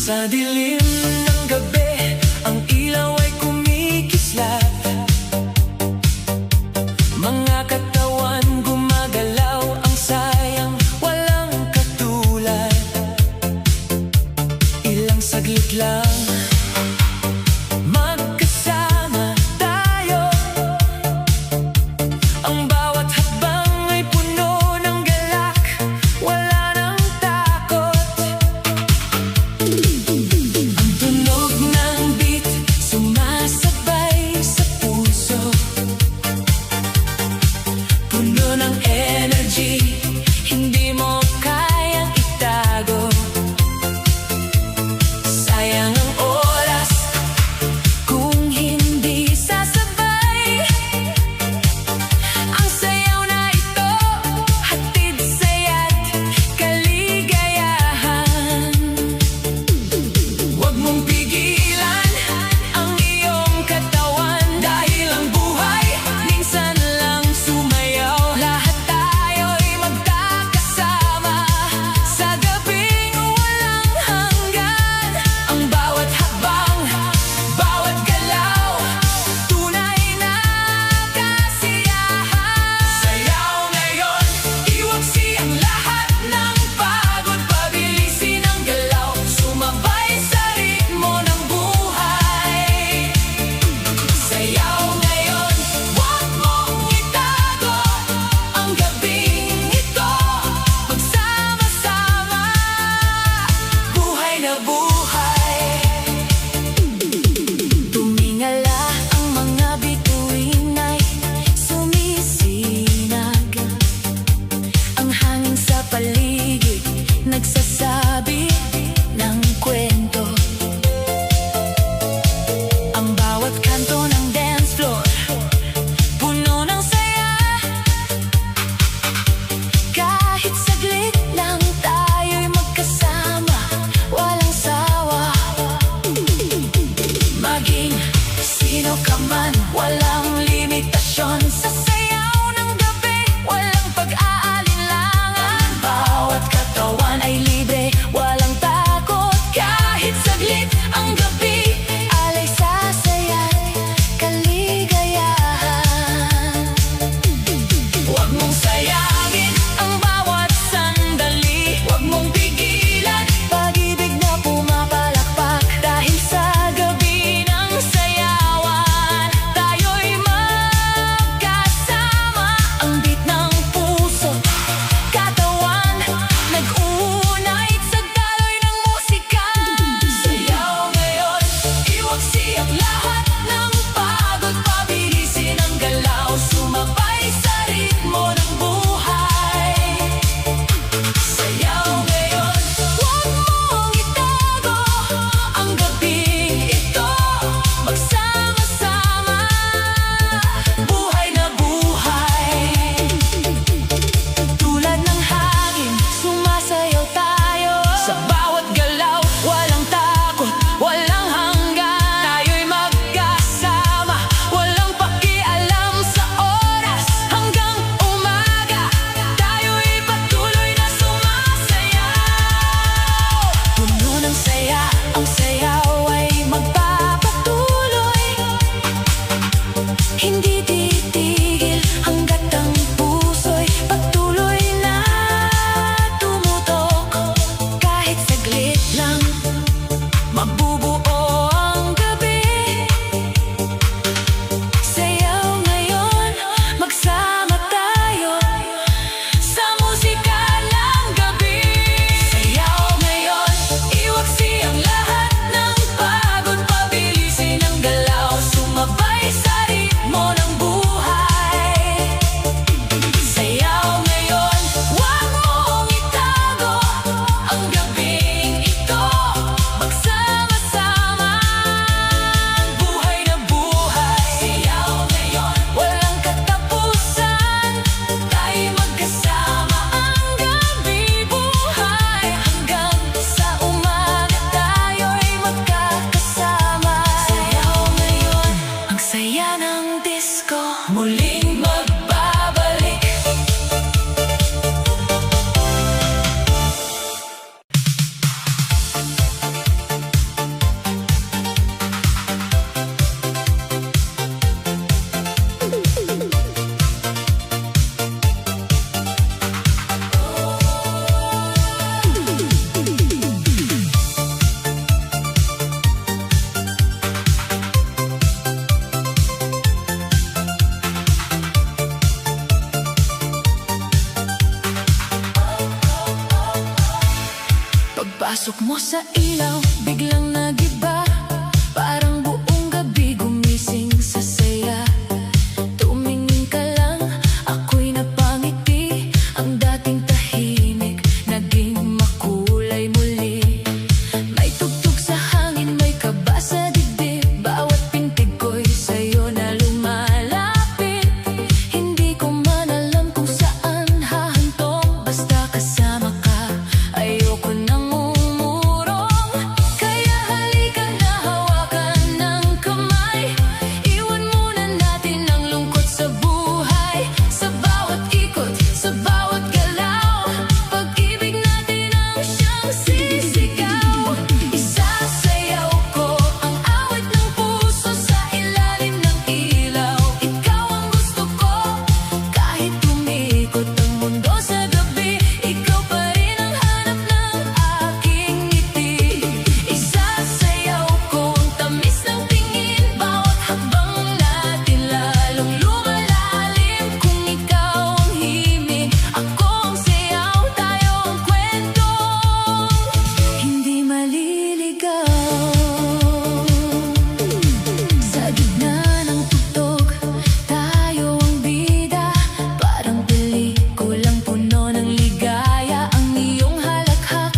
Sa dilim ng gabi, ang ilaw ay kumikislap. Mga katawan gumagalaw, ang sayang walang katulad. Ilang saglit lang magkasama tayo. Ang bawat hakbang ay puno ng galak, wala nang takot. Ang tunog ng beat sumasabay sa puso, puno ng energy, hindi mo kayang itago. Sayang ang oras kung hindi sasabay. Ang sayaw na ito, hatid saya't kaligayahan. Huwag mong pigilan ang iyong katawan, dahil ang buhay minsan lang sumayaw. Lahat tayo'y magkakasama sa gabing walang hanggan. Ang bawat hakbang, bawat galaw, tunay na kasiyahan. Sayaw ngayon, iwaksi ang lahat ng pagod, pabilisin ang galaw, sumabay sa ritmo ng buhay. Sayaw ngayon, huwag mong itago ang gabing ito. Magsama-sama, buhay na buhay. Tumingala ang mga bituin ay sumisinag. Ang hangin sa paligid nagsasabi ng kwento. Ang bawat kanto ng dance floor puno ng saya. Kahit saglit lang tayo'y magkasama, walang sawa. Maging sino ka man, walang limitasyon. Sa sayaw ng gabi, walang pag-aalinlangan. Bawat katawan ay libre, walang takot. Kahit saglit ang gabi, alay sa saya't kaligayahan. Huwag mong sayangin ang bawat sandali, huwag mong pigilan pag-ibig na pumapalakpak. Dahil sa gabi ng sayawan, tayo'y magkasama. Ang beat ng puso, katawan, nag-uunite sa daloy ng musika. Sayaw ngayon, iwaksi ang lahat ng pagod, pabilisin ang galaw, sumabay sa ritmo ng buhay. Sayaw ngayon, huwag mong itago ang gabing ito. Magsama-sama, buhay na buhay. Tulad ng hangin, sumasayaw tayo. Sa bawat galaw, walang takot, walang hanggan. Tayo'y magkasama, walang pakialam sa oras. Hanggang umaga, tayo'y patuloy na sumasayaw. Puno ng saya, ang sayaw ay magpapatuloy. Hindi titigil hanggat ang puso'y patuloy na tumutok. Kahit saglit lang, mabubuo ang gabi. Sayaw ngayon, magsama tayo sa musika ng gabi. Sayaw ngayon, iwaksi ang lahat ng pagod, pabilisin ang galaw, sumabay sa ritmo ng buhay. Sayaw ngayon, huwag mong itago ang gabing ito. Magsama-sama, sa ilaw, biglang nagiba. Parang buong gabi gumising sa saya. Tumingin ka lang, ako'y napangiti. Ang dating tahimik, naging makulay muli. May tugtog sa hangin, may kaba sa dibdib. Bawat pintig ko'y sa'yo na lumalapit. Hindi ko man alam kung saan hahantong. Basta kasama ka, ayoko nang umurong. Kaya halika na, hawakan ng kamay. Iwan muna natin ang lungkot sa buhay. Sa bawat ikot, sa bawat galaw, pag-ibig natin ang siyang sisigaw. Isasayaw ko ang awit ng puso sa ilalim ng ilaw. Ikaw ang gusto ko, kahit umikot ang mundo sa gabi. Ikaw pa rin ang hanap ng aking ngiti. Isasayaw ko ang tamis ng tingin. Bawat hakbang natin lalong lumalalim. Kung ikaw ang himig, ako ang sayaw, tayo ang kwentong hindi maliligaw. Sa gitna ng tugtog, tayo ang bida. Parang pelikulang puno ng ligaya. Ang iyong halakhak,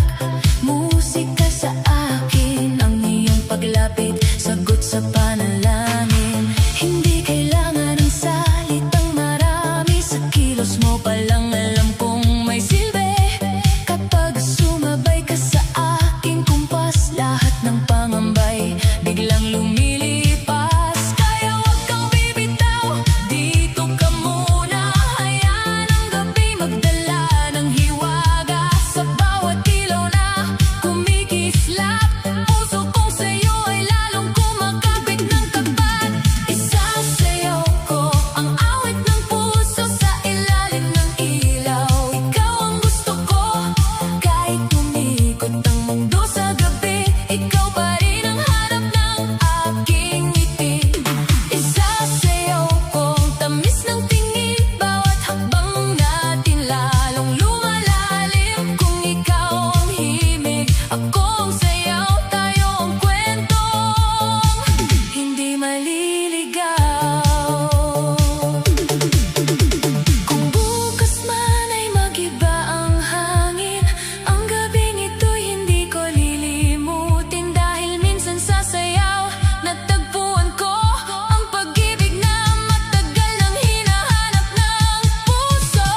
musika sa akin. Ang iyong paglapit, sagot sa panalangin. Hindi kailangan ng salitang marami. Sa kilos mo palang alam kong may silbi. Kapag sumabay ka sa aking kumpas, lahat ng pangambay biglang lumilipas. Kaya wag kang bibitaw, dito ka muna. Hayaan ang gabi magdala ng hiwaga. Sa bawat ilaw na kumikislap, puso kong sa'yo ay lalong kumakapit ng tapat. Isasayaw ko ang awit ng puso sa ilalim ng ilaw. Ikaw ang gusto ko, kahit umikot ang mundo sa gabi. Ikaw pa rin ang hanap ng aking ngiti. Isasayaw ko ang tamis ng tingin. Bawat hakbang natin lalong lumalalim. Kung ikaw ang himig, ako ang sayaw, tayo ang kwentong hindi maliligaw. Kung bukas man ay mag-iba ang hangin, ang gabing ito'y hindi ko lilimutin. Dahil minsan sa sayaw, natagpuan ko ang pag-ibig na matagal nang hinahanap ng puso.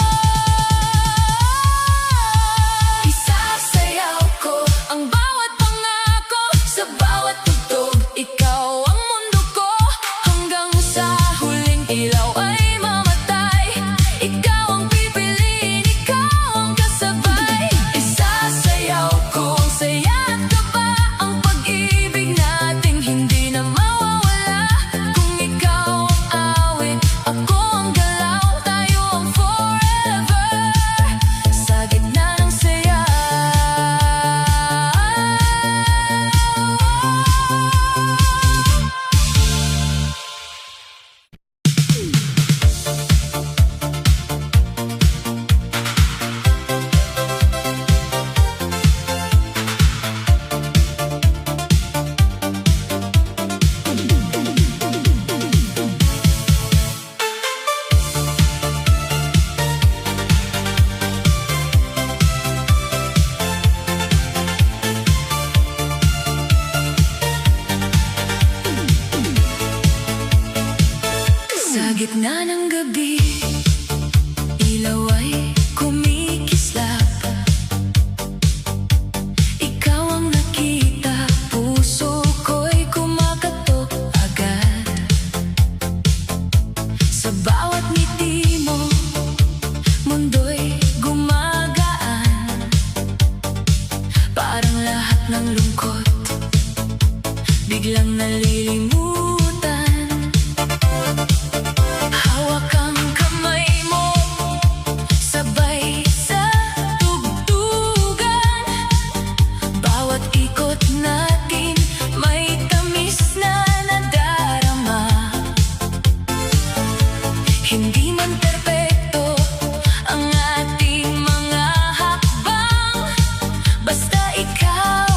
Isasayaw ko ang bawat pangako, sa bawat tugtog. Ikaw ang mundo ko, hanggang sa huling ilaw ay mamatay. Ikaw ang pipiliin, ikaw ang kasabay. Isasayaw ko ang saya at kaba, ang pag-ibig nating hindi na mawawala. Kung ikaw ang awit, ako ang galaw, tayo ang forever. Sa gitna ng saya. Sa gitna ng gabi, ilaw ay kumikislap. Ikaw ang nakita, puso ko'y kumakatok agad. Sa bawat ngiti mo, mundo'y gumagaan. Parang lahat ng lungkot biglang nalilimutan. Hawak ang kamay mo, sabay sa tugtugan. Bawat ikot natin may tamis na nadarama. Hindi man perpekto ang ating mga hakbang, basta ikaw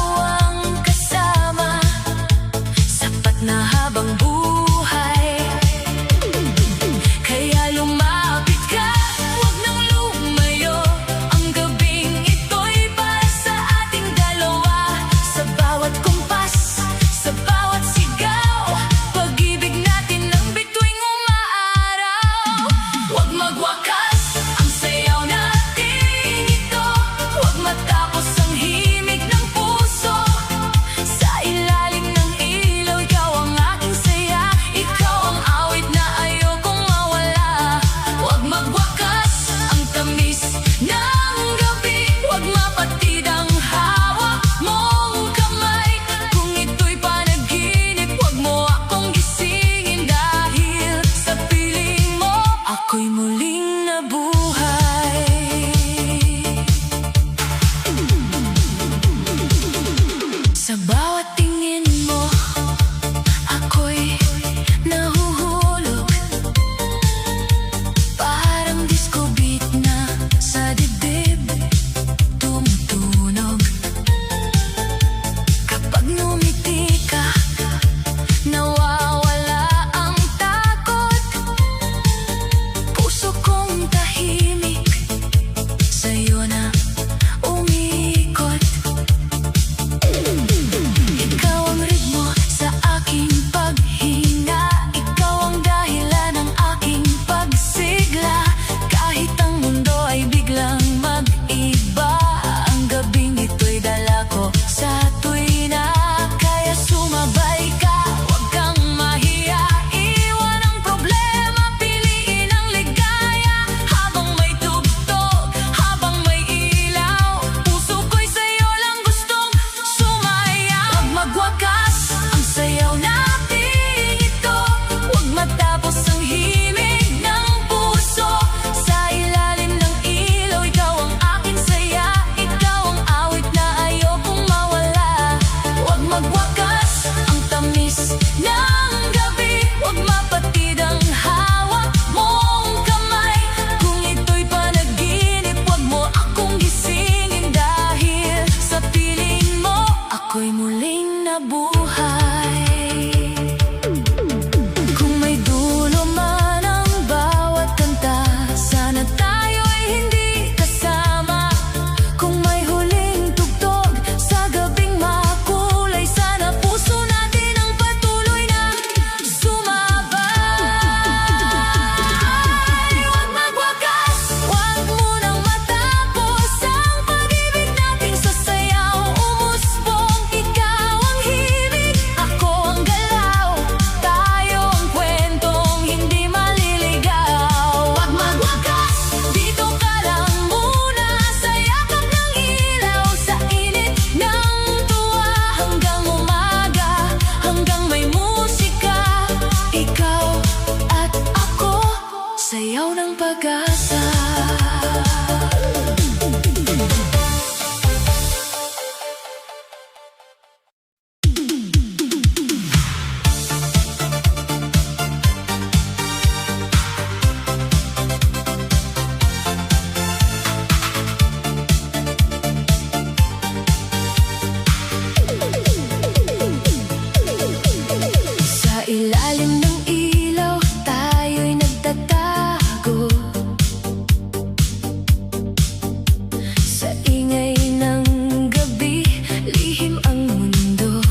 bawat tingin mo, ako'y nahuhulog. Parang disco beat na sa dibdib tumutunog. Kapag ngumiti ka, nawawala ang takot. Puso kong tahimik, sa'yo na umiikot. Ikaw ang ritmo sa aking paghinga, ikaw ang dahilan ng aking pagsigla. Kahit ang mundo ay biglang mag-iba, ang gabing ito'y dala ko sa tuwina. Kaya sumabay ka, huwag kang mahiya, iwan ang problema, piliin ang ligaya. Habang may tugtog, habang may ilaw, puso ko'y sa'yo lang gustong sumaya. Huwag magwakas ang sayaw natin ito, huwag matapos ang himig ng puso. Sa ilalim ng ilaw, ikaw ang aking saya, ikaw ang awit na ayokong mawala. Huwag magwakas ang tamis ng gabi, huwag mapatid ang hawak mong kamay. Kung ito'y panaginip, huwag mo akong gisingin, dahil sa piling mo, ako'y muling nabuhay. Kung may dulo man ang bawat kanta, sana tayo'y hindi kasama. Kung may huling tugtog sa gabing makulay, sana puso natin ang patuloy na sumabay. Huwag magwakas, huwag munang matapos ang pag-ibig natin sa sayaw. Umusbong, ikaw ang himig, ako ang galaw, tayo ang kwentong hindi maliligaw. Huwag magwakas, dito ka lang muna, sa yakap ng ilaw, sa init ng tuwa. Hanggang umaga, hanggang may musika, ikaw at ako, sayaw ng pag-asa. Sa ilalim ng ilaw, tayo'y nagtatago. Sa ingay ng gabi, lihim ang mundo.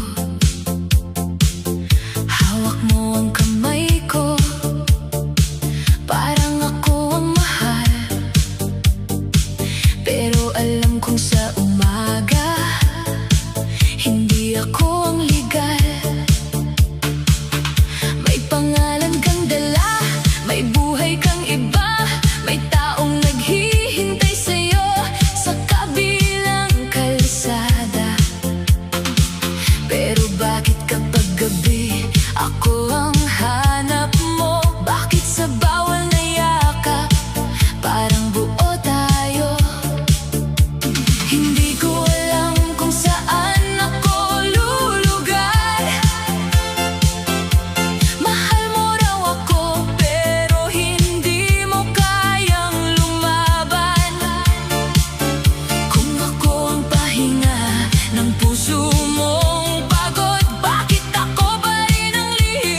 Hawak mo ang kamay ko, parang ako ang mahal. Pero alam kong sa umaga, hindi ako ang legal. May pangalan kang dala, may buhay kang iba, may taong naghihintay sa'yo sa kabilang kalsada. Pero bakit kapag gabi, ako ang hanap mo? Bakit sa bawal na yakap, parang buo tayo? Hindi ko alam kung saan ako lulugar. Mahal mo raw ako, pero hindi mo kayang lumaban. Kung ako ang pahinga ng puso mong pagod, bakit ako ba rin ang lihim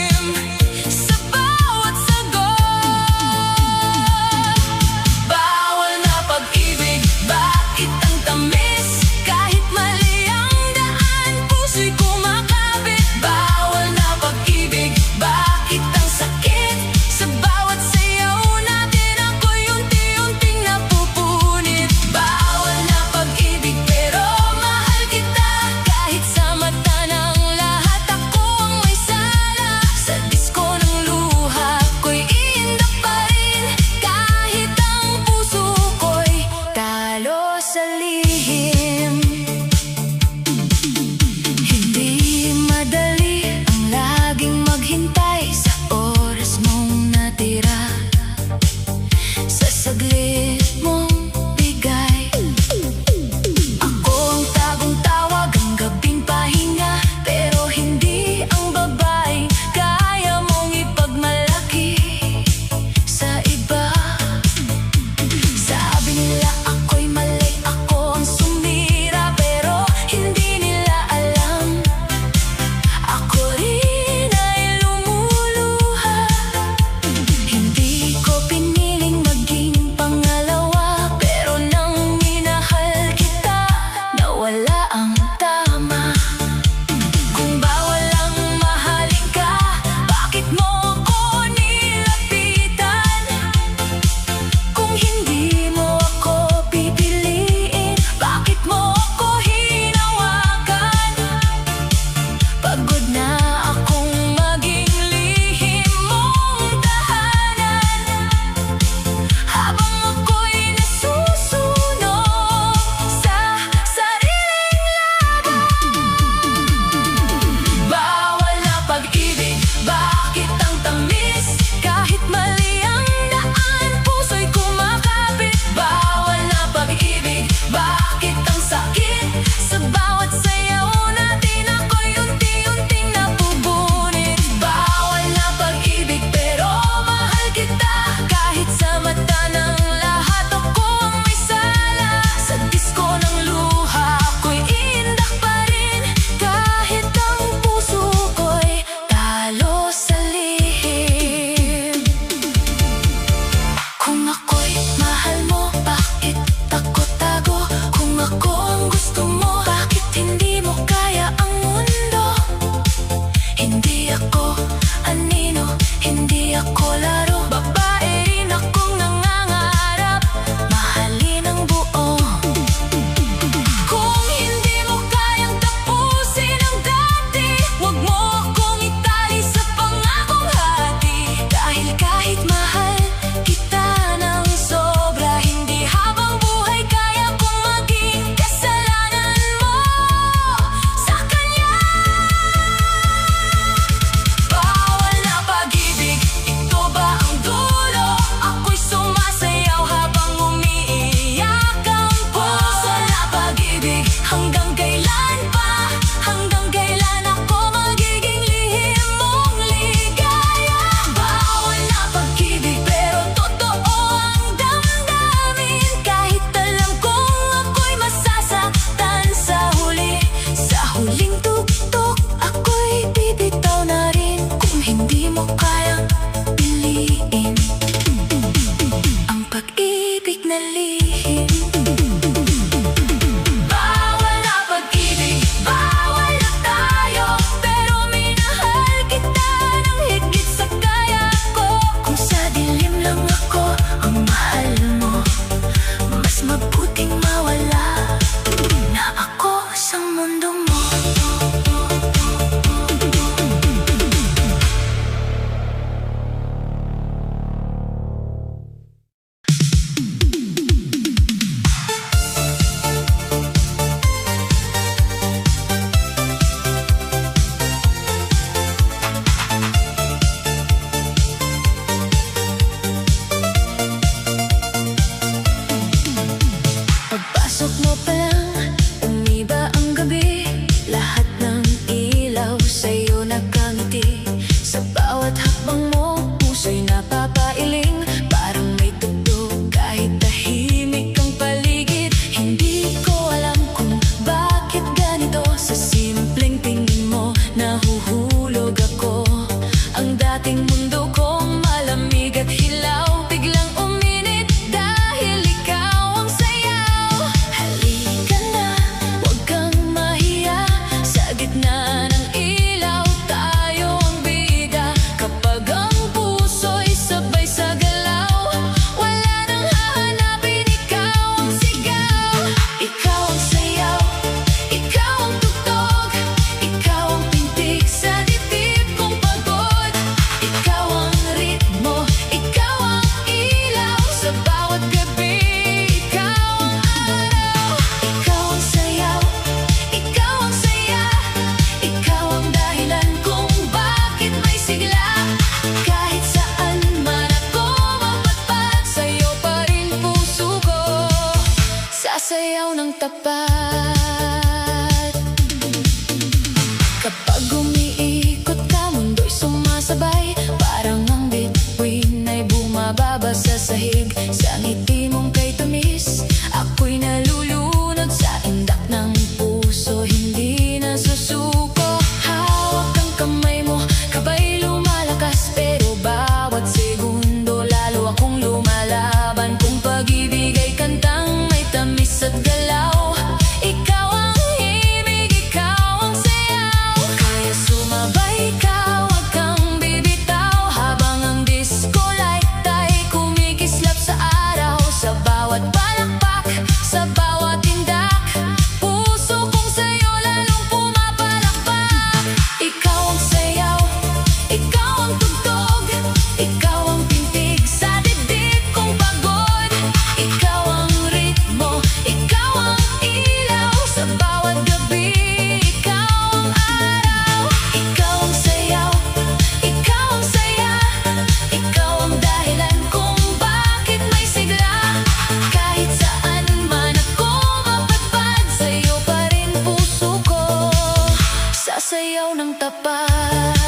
sasayaw ng tapat.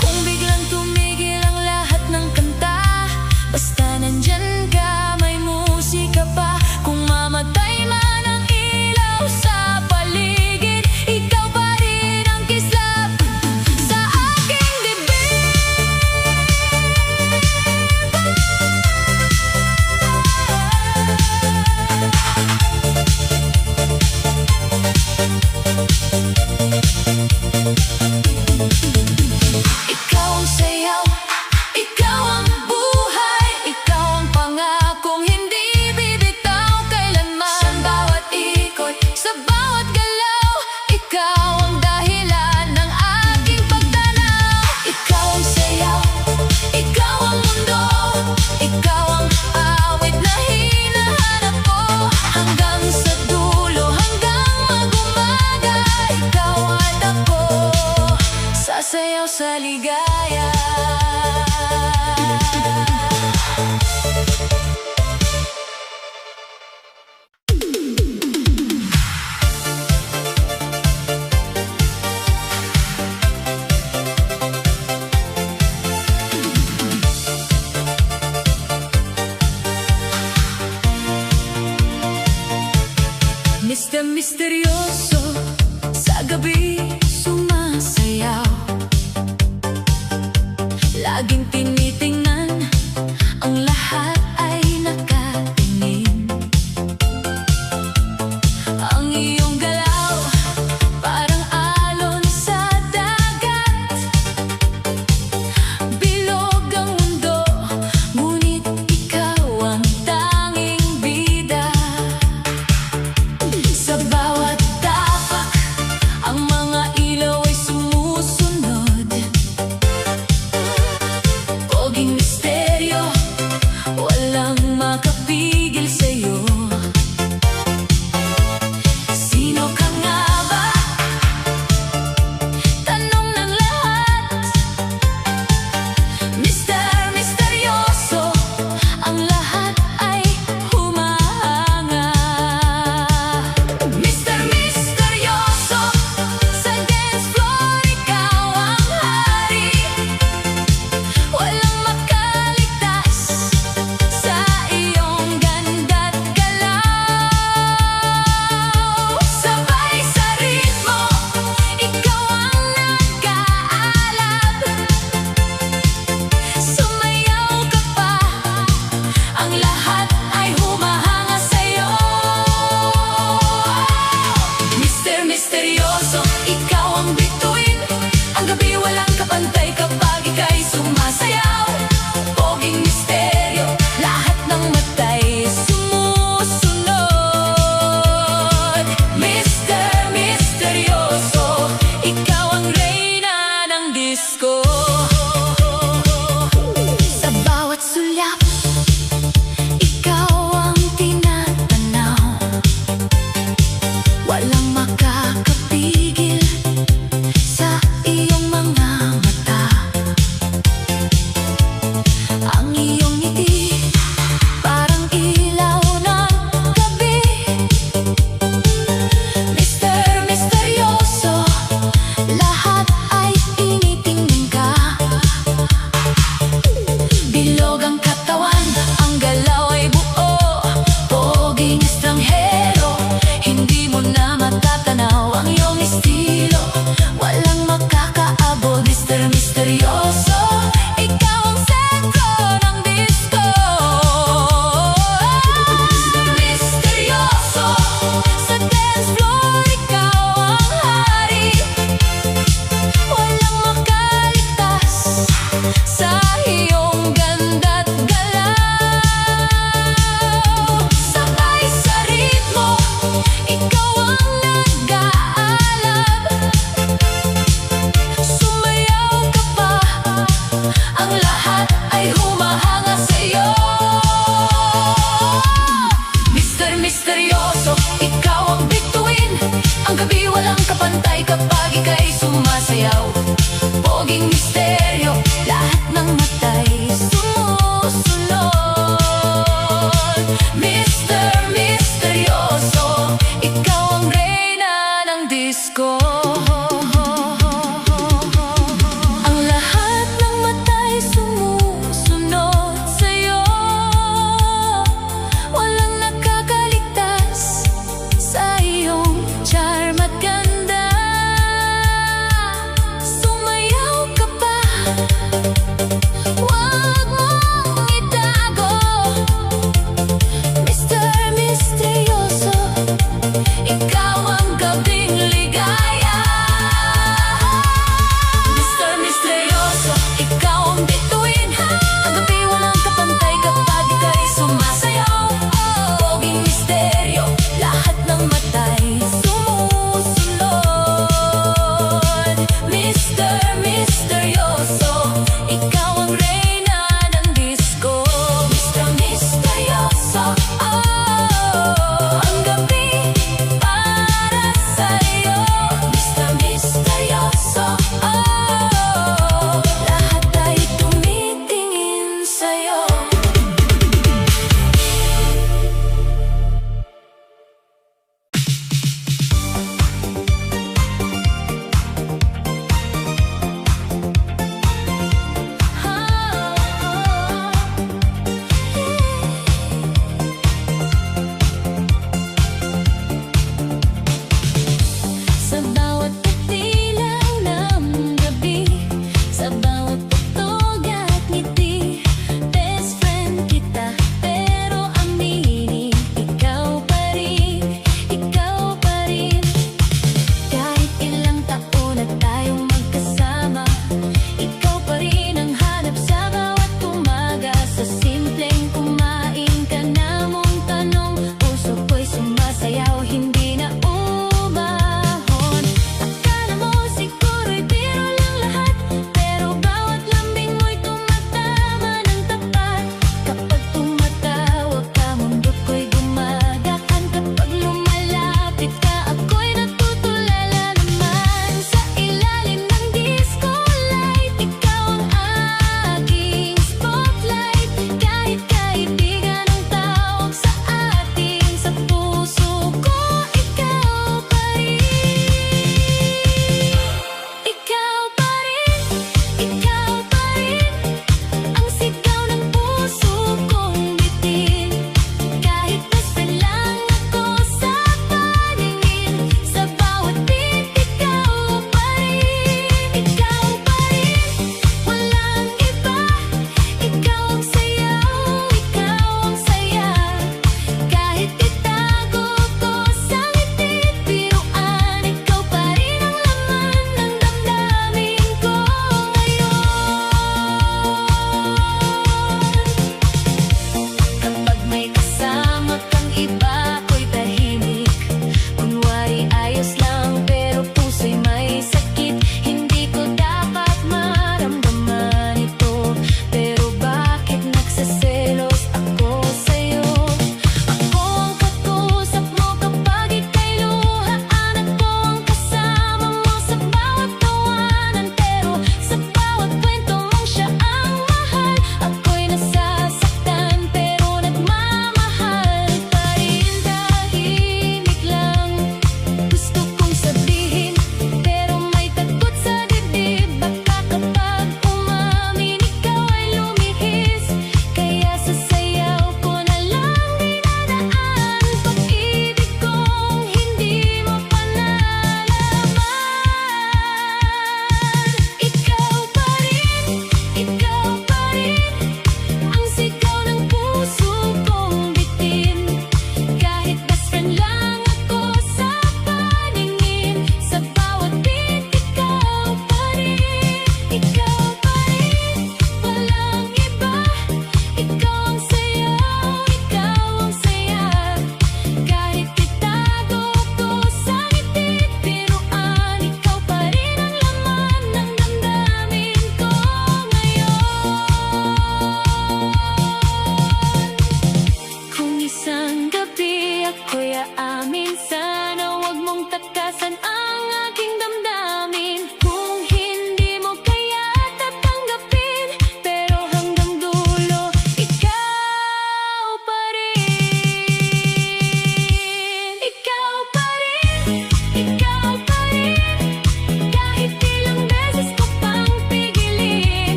Kung biglang tumigil ang lahat ng kanta, basta nandyan ka, may musika pa. Kung mamatay man ang ilaw sa paligid, ikaw pa rin ang kislap sa aking dibdib. Ikaw ang sayaw, ikaw ang buhay, ikaw ang pangakong hindi bibitaw kailanman. Sa bawat ikot, sa bawat galaw, ikaw ang dahilan ng aking pagtanaw. Ikaw ang sayaw, ikaw ang mundo, ikaw ang awit na hinahanap ko. Hanggang sa dulo, hanggang mag-umaga, ikaw at ako, sasayaw sa ligaya. Mr. Misteryoso, sa gabi sumasayaw. Laging tinitingnan, ang lahat ay nakatingin. Ang iyong galaw, parang alon sa dagat. Bilog ang mundo, ngunit ikaw ang tanging bida. Sa bawat tapak, ang mga ilaw ay sumusunod. Poging misteryo, walang makapigil sa'yo. Sino ka nga ba? Tanong ng lahat. Mr. Misteryoso, ang lahat ay humahanga. Mr. Misteryoso, sa dance floor ikaw ang hari. Walang makaligtas sa iyong ganda't galaw. Sabay sa ritmo, ikaw ang nag-aalab. Sumayaw ka pa, ang lahat ay humahanga sa'yo. Mr. Misteryoso, ikaw ang bituin. Ang gabi walang kapantay kapag ika'y sumasayaw. Poging misteryo, lahat ng matay sumusunod. Mr. Misteryoso, ikaw ang reyna ng disco. Sa bawat sulyap, ikaw ang tinatanaw. Walang makakapigil sa iyong mga mata. Ang iyong ngiti, parang ilaw ng gabi. Mr. Misteryoso, lahat ay tinitingnan ka. Bilog ang katawan, ang galaw ay buo. Poging estranghero, hindi mo na matatanaw ang iyong estilo. Walang makakaabot, Mr. Misteryoso, ikaw ang sentro ng disco. Mr. Misteryoso, sa dance floor ikaw ang hari. Walang makaligtas sa iyong ganda't galaw. Sabay sa ritmo, ikaw ang nag-aalab. Sumayaw ka pa, ang lahat ay humahanga sa'yo. Mr. Misteryoso, ikaw ang bituin. Ang gabi walang kapantay kapag ika'y sumasayaw. Poging misteryo, lahat ng matay sumusunod. Mr. Misteryoso, ikaw ang reyna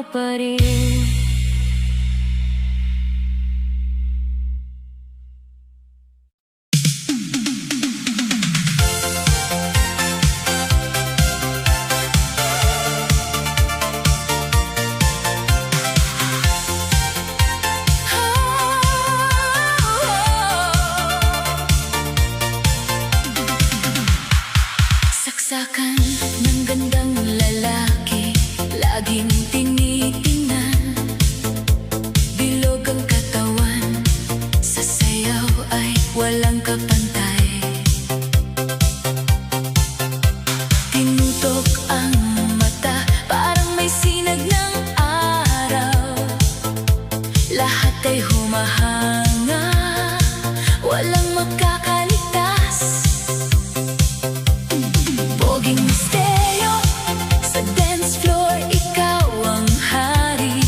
pa rin. Saksakan ng gandang lalaki, laging tinitingnan. Bilog ang katawan, sa sayaw ay walang kapantay. Tinutok ang mata, parang may sinag ng araw. Lahat ay humahanga, walang makakaligtas. Poging misteryo, sa dance floor ikaw ang hari.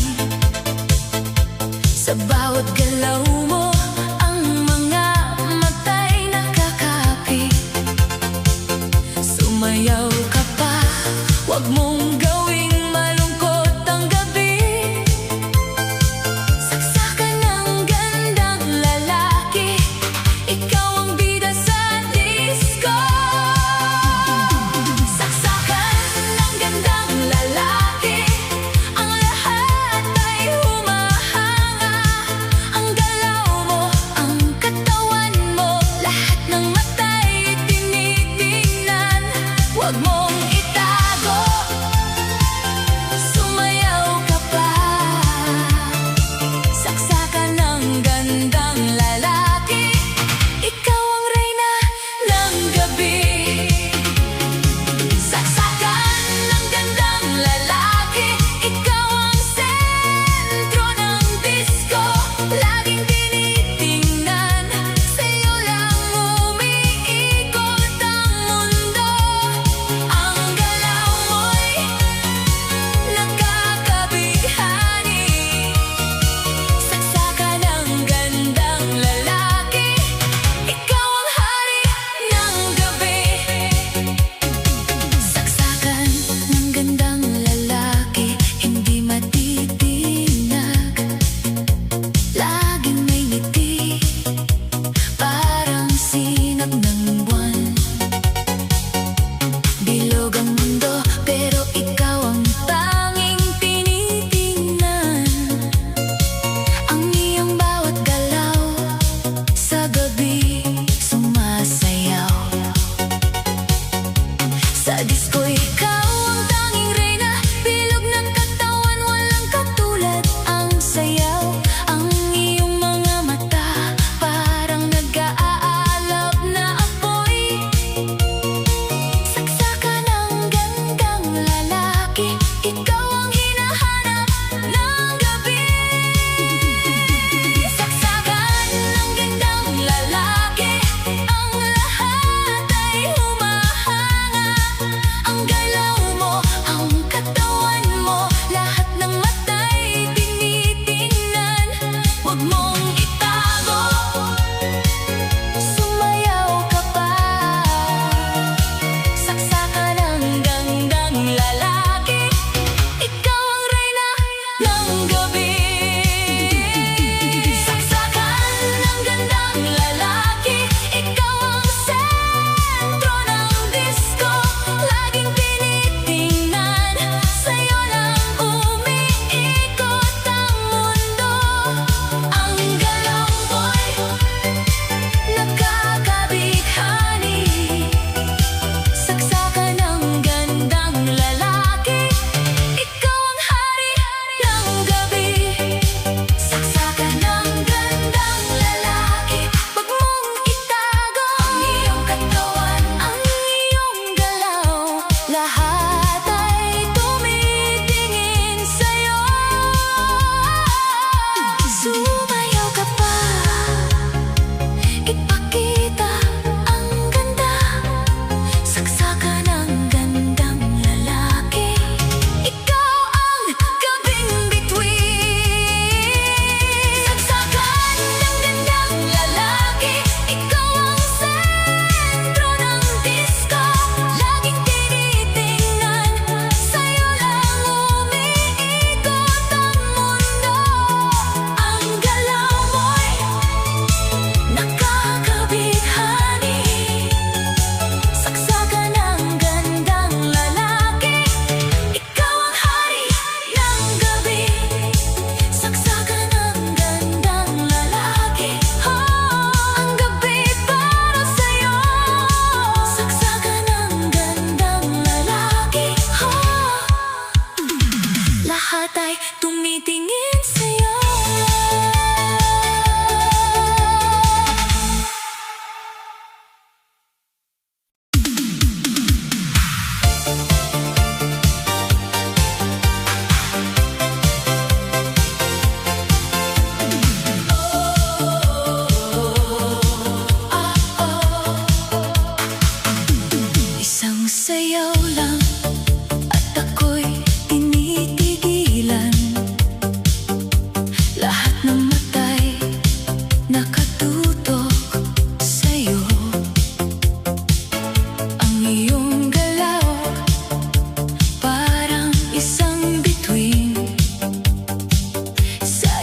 Sa bawat galaw mo, ang mga mata'y nakakapit. Sumayaw ka pa, wag mong gawing malungkot ang gabi. Saksakan ng gandang lalaki, ikaw ang bida sa disco. Huwag mong itago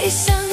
isang